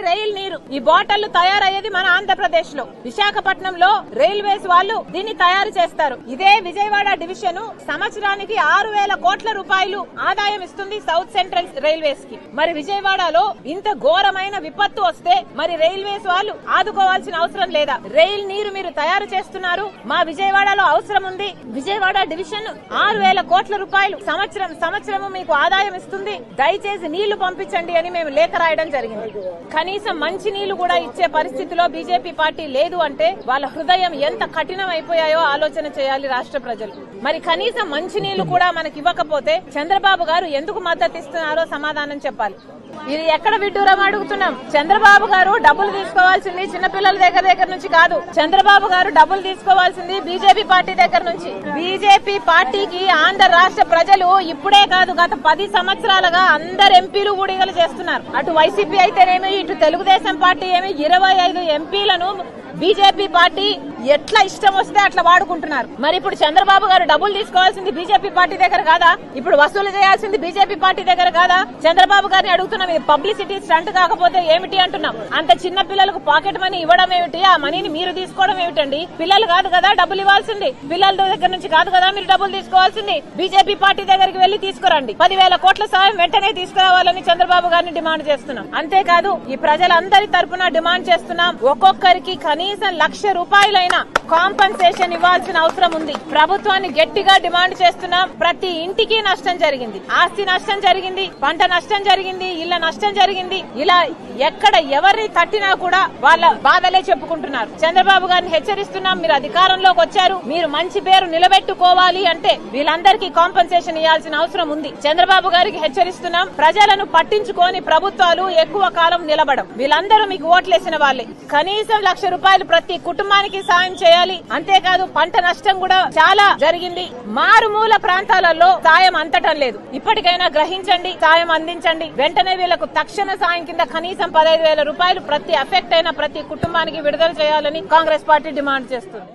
Rail నీరు. ఈ bottle తయారయ్యేది మన ఆంధ్రప్రదేశ్ లో విశాఖపట్నంలో రైల్వేస్ వాళ్ళు దీన్ని తయారు చేస్తారు. ఇదే విజయవాడ డివిజన్ సంవత్సరానికి 6,000 కోట్ల రూపాయలు ఆదాయం ఇస్తుంది సౌత్ సెంట్రల్ రైల్వేస్ కి. మరి విజయవాడలో ఇంత ఘోరమైన విపత్తు వస్తే మరి రైల్వేస్ వాళ్ళు ఆదుకోవాల్సిన అవసరం లేదా? రైల్ నీరు మీరు తయారు చేస్తున్నారు, మా విజయవాడలో అవసరం ఉంది. విజయవాడ డివిజన్ 6,000 కోట్ల రూపాయలు సంవత్సరము మీకు ఆదాయం ఇస్తుంది. దయచేసి నీళ్లు పంపించండి అని మేము లేఖ రాయడం జరిగింది. కనీసం మంచి నీళ్లు కూడా ఇచ్చే పరిస్థితిలో బీజేపీ పార్టీ లేదు అంటే వాళ్ళ హృదయం ఎంత కఠినం అయిపోయాయో ఆలోచన చేయాలి రాష్ట్ర ప్రజలు. మరి కనీసం మంచి నీళ్లు కూడా మనకి ఇవ్వకపోతే చంద్రబాబు గారు ఎందుకు మద్దతు ఇస్తున్నారో సమాధానం చెప్పాలి. ఇది ఎక్కడ విడ్డూరం అడుగుతున్నాం. చంద్రబాబు గారు డబ్బులు తీసుకోవాల్సింది చిన్నపిల్లల దగ్గర నుంచి కాదు. చంద్రబాబు గారు డబ్బులు తీసుకోవాల్సింది బీజేపీ పార్టీ దగ్గర నుంచి. బీజేపీ పార్టీకి ఆంధ్ర రాష్ట్ర ప్రజలు ఇప్పుడే కాదు గత 10 సంవత్సరాలుగా అందరు ఎంపీలు ఊడిగలు చేస్తున్నారు. అటు వైసీపీ అయితేనేమి, ఇటు తెలుగుదేశం పార్టీ ఏమి 25 ఎంపీలను బీజేపీ పార్టీ ఎట్లా ఇష్టం వస్తే అట్లా వాడుకుంటున్నారు. మరి ఇప్పుడు చంద్రబాబు గారు డబ్బులు తీసుకోవాల్సింది బీజేపీ పార్టీ దగ్గర కాదా? ఇప్పుడు వసూలు చేయాల్సింది బీజేపీ పార్టీ దగ్గర కాదా? చంద్రబాబు గారిని అడుగుతున్నాం, ఇది పబ్లిసిటీ స్టంట్ కాకపోతే ఏమిటి అంటున్నాం. అంత చిన్న పిల్లలకు పాకెట్ మనీ ఇవ్వడం ఏమిటి? ఆ మనీని మీరు తీసుకోవడం ఏమిటండి? పిల్లలు కాదు కదా డబ్బులు ఇవ్వాల్సింది, పిల్లల దగ్గర నుంచి కాదు కదా మీరు డబ్బులు తీసుకోవాల్సింది. బీజేపీ పార్టీ దగ్గరికి వెళ్లి తీసుకురండి. 10,000 కోట్ల సాయం వెంటనే తీసుకురావాలని చంద్రబాబు గారిని డిమాండ్ చేస్తున్నాం. అంతేకాదు ఈ ప్రజలందరి తరపున డిమాండ్ చేస్తున్నాం, ఒక్కొక్కరికి కనీసం 1,00,000 రూపాయలైనా కాంపన్సేషన్ ఇవ్వాల్సిన అవసరం ఉంది. ప్రభుత్వాన్ని గట్టిగా డిమాండ్ చేస్తున్నాం. ప్రతి ఇంటికి నష్టం జరిగింది, ఆస్తి నష్టం జరిగింది, పంట నష్టం జరిగింది, ఇళ్ల నష్టం జరిగింది. ఇలా ఎక్కడ ఎవరిని తట్టినా కూడా వాళ్ళ బాధలే చెప్పుకుంటున్నారు. చంద్రబాబు గారిని హెచ్చరిస్తున్నాం, మీరు అధికారంలోకి వచ్చారు, మీరు మంచి పేరు నిలబెట్టుకోవాలి అంటే వీళ్ళందరికీ కాంపన్సేషన్ ఇవ్వాల్సిన అవసరం ఉంది. చంద్రబాబు గారికి హెచ్చరిస్తున్నాం, ప్రజలను పట్టించుకొని ప్రభుత్వాలు ఎక్కువ కాలం నిలబడం. వీళ్ళందరూ మీకు ఓట్లేసిన వాళ్ళే. కనీసం 1,00,000 రూపాయలు ప్రతి కుటుంబానికి సాయం చేయాలి. అంతేకాదు పంట నష్టం కూడా చాలా జరిగింది. మారుమూల ప్రాంతాలలో సాయం అందటం లేదు. ఇప్పటికైనా గ్రహించండి, సాయం అందించండి. వెంటనే వీళ్లకు తక్షణ సాయం కింద కనీసం 15,000 రూపాయలు ప్రతి అఫెక్ట్ అయిన ప్రతి కుటుంబానికి విడుదల చేయాలని కాంగ్రెస్ పార్టీ డిమాండ్ చేస్తుంది.